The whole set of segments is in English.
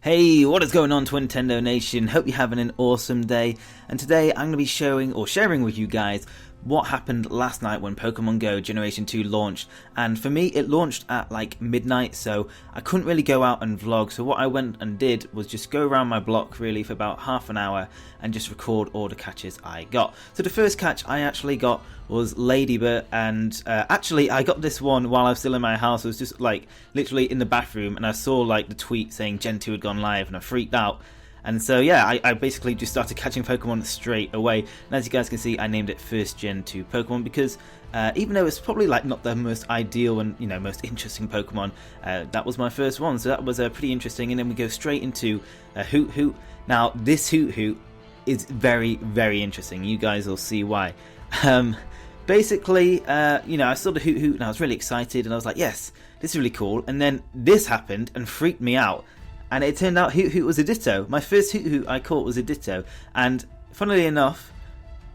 Hey, what is going on, Twintendo Nation? Hope you're having an awesome day. And today I'm going to be showing or sharing with you guys what happened last night when Pokemon Go Generation 2 launched. And for me, it launched at like midnight, so I couldn't really go out and vlog. So what I went and did was just go around my block really for about half an hour and just record all the catches I got. So the first catch I actually got was Ladybird, and actually I got this one while I was still in my house. I was just like literally in the bathroom and I saw like the tweet saying Gen 2 had gone live and I freaked out. And so yeah, I basically just started catching Pokemon straight away. And as you guys can see, I named it First Gen 2 Pokemon because even though it's probably like not the most ideal and most interesting Pokemon, that was my first one. So that was pretty interesting. And then we go straight into Hoot Hoot. Now this Hoot Hoot is very, very interesting. You guys will see why. Basically, I saw the Hoot Hoot and I was really excited and I was like, yes, this is really cool. And then this happened and freaked me out. And it turned out Hoot Hoot was a Ditto. My first Hoot Hoot I caught was a Ditto. And funnily enough,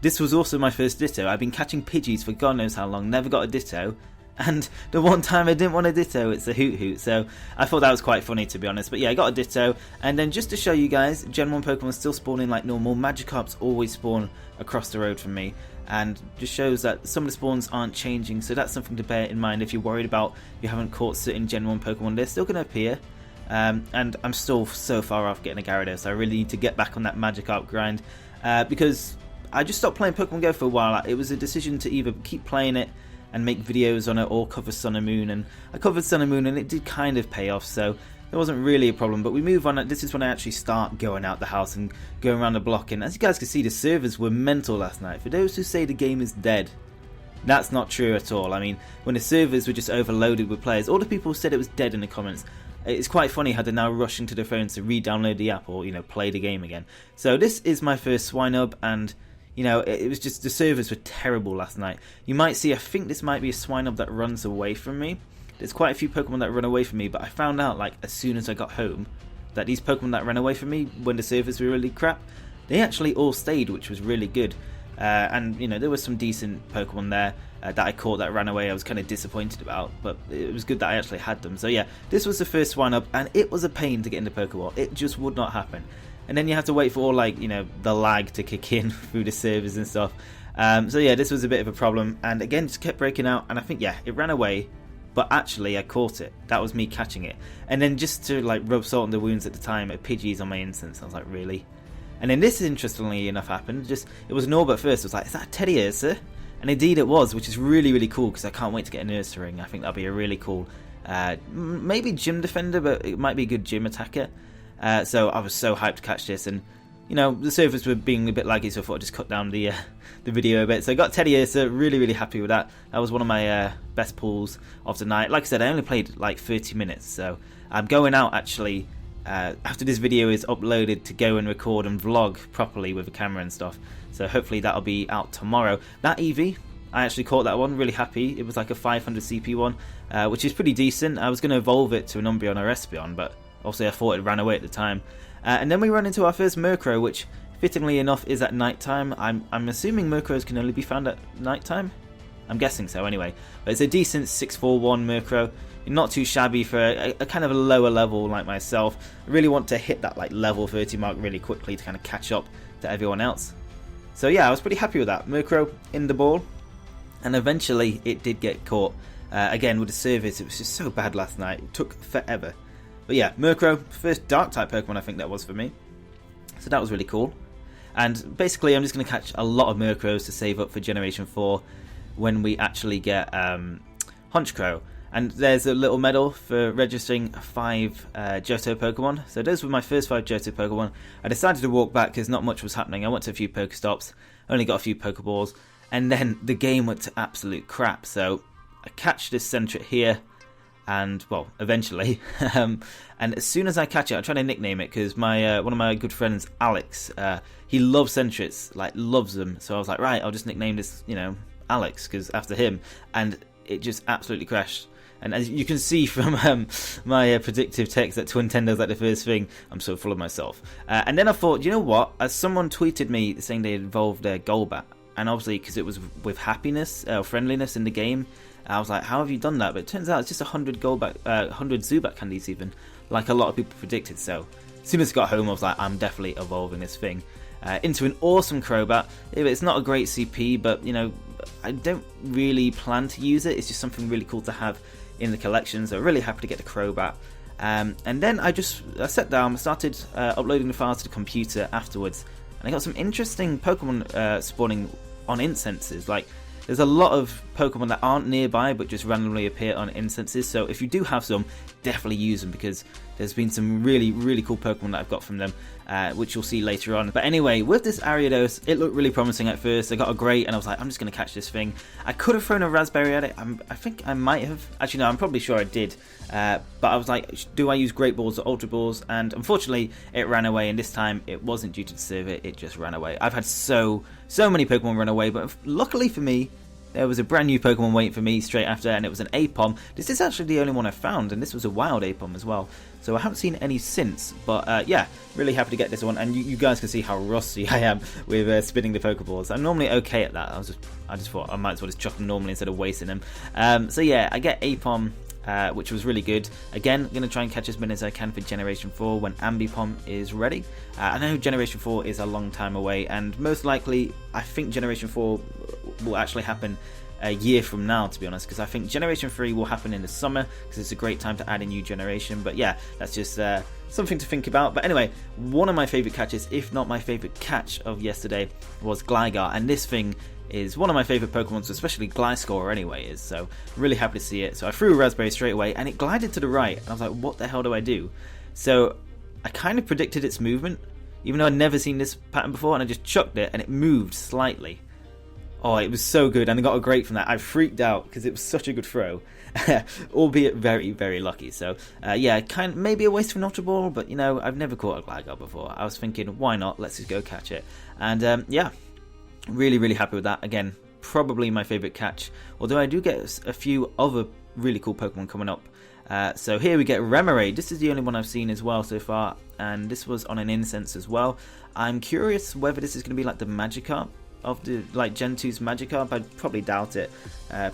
this was also my first Ditto. I've been catching Pidgeys for God knows how long, never got a Ditto. And the one time I didn't want a Ditto, it's a Hoot Hoot. So I thought that was quite funny, to be honest. But yeah, I got a Ditto. And then just to show you guys, Gen 1 Pokemon still spawning like normal. Magikarps always spawn across the road from me. And just shows that some of the spawns aren't changing. So that's something to bear in mind if you're worried about you haven't caught certain Gen 1 Pokemon. They're still going to appear. And I'm still so far off getting a Gyarados, so I really need to get back on that Magikarp grind because I just stopped playing Pokemon Go for a while. It was a decision to either keep playing it and make videos on it or cover Sun and Moon, and I covered Sun and Moon and it did kind of pay off, so there wasn't really a problem. But we move on. This is when I actually start going out the house and going around the block, and as you guys can see, the servers were mental last night. For those who say the game is dead, that's not true at all. I mean, when the servers were just overloaded with players, all the people who said it was dead in the comments, it's quite funny how they're now rushing to their phones to re-download the app or, play the game again. So this is my first Swinub, and, it was just, the servers were terrible last night. You might see, I think this might be a Swinub that runs away from me. There's quite a few Pokemon that run away from me, but I found out, like, as soon as I got home, that these Pokemon that ran away from me when the servers were really crap, they actually all stayed, which was really good. And there was some decent Pokemon there that I caught that ran away. I was kind of disappointed about, but it was good that I actually had them. So yeah, this was the first one up, and it was a pain to get into Pokeball. It just would not happen. And then you have to wait for all the lag to kick in through the servers and stuff. So yeah, this was a bit of a problem. And again, just kept breaking out. And I think it ran away, but actually I caught it. That was me catching it. And then just to rub salt in the wounds at the time, a Pidgeys on my instance. I was like, really? And then this, interestingly enough, happened. It was Norbert first. It was like, is that a Teddy Ursa? And indeed it was, which is really, really cool because I can't wait to get an Ursa ring. I think that'll be a really cool, maybe gym defender, but it might be a good gym attacker. So I was so hyped to catch this, and the servers were being a bit laggy, so I thought I'd just cut down the video a bit. So I got Teddy Ursa, really, really happy with that. That was one of my best pulls of the night. Like I said, I only played like 30 minutes, so I'm going out actually. After this video is uploaded to go and record and vlog properly with a camera and stuff, so hopefully that'll be out tomorrow. That Eevee, I actually caught that one, really happy. It was like a 500 CP one, which is pretty decent. I was going to evolve it to an Umbreon or Espeon, but obviously I thought it ran away at the time. And then we run into our first Murkrow, which fittingly enough is at night time. I'm assuming Murkrows can only be found at night time. I'm guessing so anyway. But it's a decent 641 Murkrow. Not too shabby for a kind of a lower level like myself. I really want to hit that level 30 mark really quickly to kind of catch up to everyone else. So yeah, I was pretty happy with that. Murkrow in the ball. And eventually it did get caught. Again, with the service, it was just so bad last night. It took forever. But yeah, Murkrow, first dark type Pokemon I think that was for me. So that was really cool. And basically I'm just going to catch a lot of Murkrows to save up for Generation 4 when we actually get Honchkrow. And there's a little medal for registering 5 Johto Pokemon. So those were my first 5 Johto Pokemon. I decided to walk back because not much was happening. I went to a few Pokestops, only got a few Pokeballs, and then the game went to absolute crap. So I catch this Sentret here, and well, eventually. And as soon as I catch it, I'm trying to nickname it because my one of my good friends, Alex, he loves Sentrets, loves them. So I was like, right, I'll just nickname this, Alex, because after him, and it just absolutely crashed. And as you can see from my predictive text that Twintendo's like the first thing, I'm so full of myself. And then I thought, you know what? As someone tweeted me saying they involved Golbat, and obviously because it was with happiness, friendliness in the game, I was like, how have you done that? But it turns out it's just 100 Golbat, 100 Zubat candies even, like a lot of people predicted. So as soon as I got home, I was like, I'm definitely evolving this thing into an awesome Crobat. It's not a great CP, but you know, I don't really plan to use it. It's just something really cool to have in the collection, so I'm really happy to get the Crobat. And then I sat down, started uploading the files to the computer afterwards, and I got some interesting Pokemon spawning on incenses. Like, there's a lot of Pokemon that aren't nearby but just randomly appear on incenses, so if you do have some, definitely use them, because there's been some really cool Pokemon that I've got from them, which you'll see later on. But anyway, with this Ariados, it looked really promising at first. I got a Great and I was like, I'm just going to catch this thing. I could have thrown a Raspberry at it. I think I might have. Actually, no, I'm probably sure I did. But I was like, do I use Great Balls or Ultra Balls? And unfortunately, it ran away, and this time it wasn't due to the server, it just ran away. I've had so many Pokemon run away, but luckily for me, there was a brand new Pokemon waiting for me straight after, and it was an Apom. This is actually the only one I found, and this was a wild Apom as well. So I haven't seen any since, but yeah, really happy to get this one. And you guys can see how rusty I am with spinning the Pokeballs. I'm normally okay at that. I just thought I might as well just chuck them normally instead of wasting them. So yeah, I get Apom, which was really good. Again, I'm going to try and catch as many as I can for Generation 4 when Ambipom is ready. I know Generation 4 is a long time away, and most likely I think Generation 4 will actually happen a year from now, to be honest, because I think Generation 3 will happen in the summer, because it's a great time to add a new generation. But yeah, that's just something to think about. But anyway, one of my favourite catches, if not my favourite catch of yesterday, was Gligar, and this thing is one of my favourite Pokemon, especially Gliscor anyway is, so really happy to see it. So I threw a Raspberry straight away, and it glided to the right, and I was like, what the hell do I do? So I kind of predicted its movement, even though I'd never seen this pattern before, and I just chucked it, and it moved slightly. Oh, it was so good, and I got a Great from that. I freaked out, because it was such a good throw, albeit very lucky. So yeah, kind of maybe a waste of an Ultra Ball, but you know, I've never caught a Gligar before. I was thinking, why not, let's just go catch it. And yeah, really happy with that. Again, probably my favourite catch, although I do get a few other really cool Pokemon coming up. So here we get Remoraid. This is the only one I've seen as well so far, and this was on an incense as well. I'm curious whether this is going to be like the Magikarp of the Gen 2's Magikarp. I'd probably doubt it.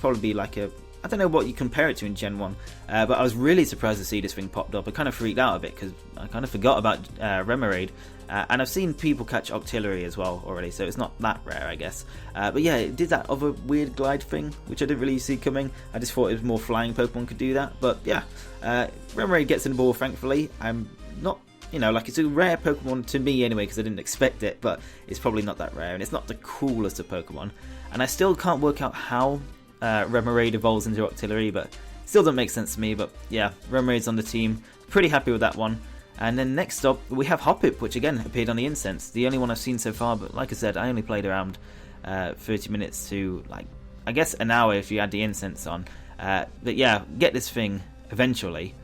Probably be like a, I don't know what you compare it to in Gen 1, but I was really surprised to see this thing popped up. I kind of freaked out a bit because I kind of forgot about Remoraid. And I've seen people catch Octillery as well already, so it's not that rare, I guess. But yeah, it did that other weird glide thing, which I didn't really see coming. I just thought it was more flying Pokemon could do that. But yeah, Remoraid gets in the ball, thankfully. I'm not, you know, like, it's a rare Pokemon to me anyway, because I didn't expect it, but it's probably not that rare, and it's not the coolest of Pokemon. And I still can't work out how Remoraid evolves into Octillery, but still doesn't make sense to me. But yeah, Remoraid's on the team. Pretty happy with that one. And then next up, we have Hoppip, which again appeared on the incense. The only one I've seen so far, but like I said, I only played around 30 minutes to, like, I guess an hour if you add the incense on. But yeah, get this thing eventually,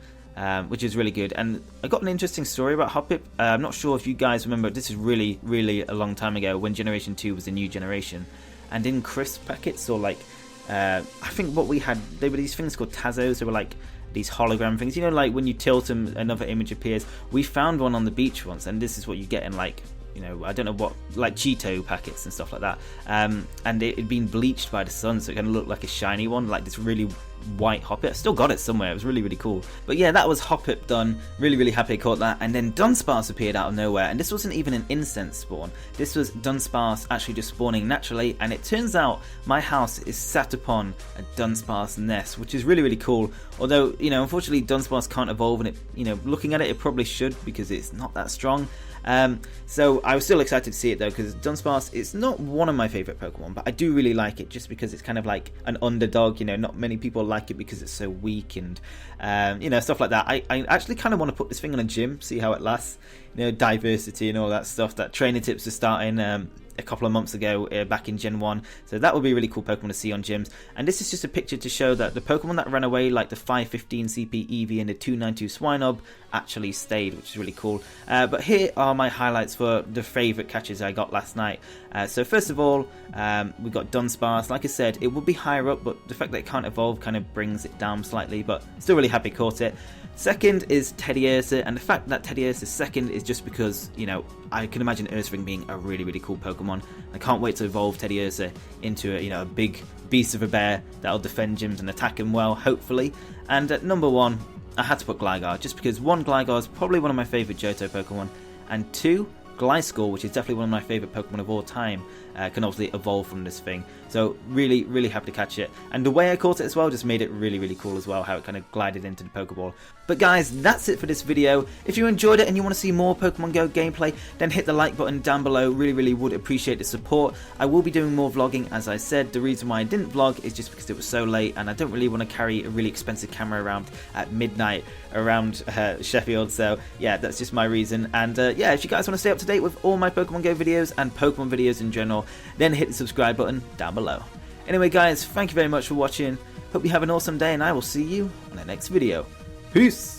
which is really good. And I got an interesting story about Hoppip. I'm not sure if you guys remember, this is really a long time ago when Generation 2 was the new generation. And in crisp packets, or like, I think what we had, they were these things called Tazos. They were like these hologram things, you know, like when you tilt them, another image appears. We found one on the beach once, and this is what you get in, like, you know, I don't know what, like Cheeto packets and stuff like that. And it had been bleached by the sun, so it kind of looked like a shiny one, like this really white Hoppip. I still got it somewhere. It was really cool. But yeah, that was Hoppip done. Really happy I caught that. And then Dunsparce appeared out of nowhere, and this wasn't even an incense spawn. This was Dunsparce actually just spawning naturally, and it turns out my house is sat upon a Dunsparce nest, which is really cool. Although, you know, unfortunately Dunsparce can't evolve, and it, you know, looking at it, it probably should, because it's not that strong. So I was still excited to see it though, because Dunsparce is not one of my favourite Pokemon, but I do really like it just because it's kind of like an underdog. You know, not many people like it because it's so weak, and you know, stuff like that. I actually kind of want to put this thing on a gym, see how it lasts. You know, diversity and all that stuff. That trainer tips are starting a couple of months ago, back in Gen 1, so that would be a really cool Pokemon to see on gyms. And this is just a picture to show that the Pokemon that ran away, like the 515 CP Eevee and the 292 Swinub, actually stayed, which is really cool. But here are my highlights for the favourite catches I got last night. So first of all, we got Dunsparce. Like I said, it would be higher up, but the fact that it can't evolve kind of brings it down slightly, but still really happy caught it. Second is Teddiursa, and the fact that Teddiursa is second is just because, you know, I can imagine Ursaring being a really cool Pokemon. I can't wait to evolve Teddiursa into a, you know, a big beast of a bear that'll defend gyms and attack him well, hopefully. And at number one, I had to put Gligar, just because 1, Gligar is probably one of my favourite Johto Pokemon, and 2, Gliscor, which is definitely one of my favourite Pokemon of all time, can obviously evolve from this thing. So really, really happy to catch it. And the way I caught it as well just made it really, really cool as well, how it kind of glided into the Pokeball. But guys, that's it for this video. If you enjoyed it and you want to see more Pokemon Go gameplay, then hit the like button down below. Really, really would appreciate the support. I will be doing more vlogging, as I said. The reason why I didn't vlog is just because it was so late, and I don't really want to carry a really expensive camera around at midnight around Sheffield. So yeah, that's just my reason. And yeah, if you guys want to stay up to date with all my Pokemon Go videos and Pokemon videos in general, then hit the subscribe button down below. Anyway guys, thank you very much for watching. Hope you have an awesome day, and I will see you on the next video. Peace!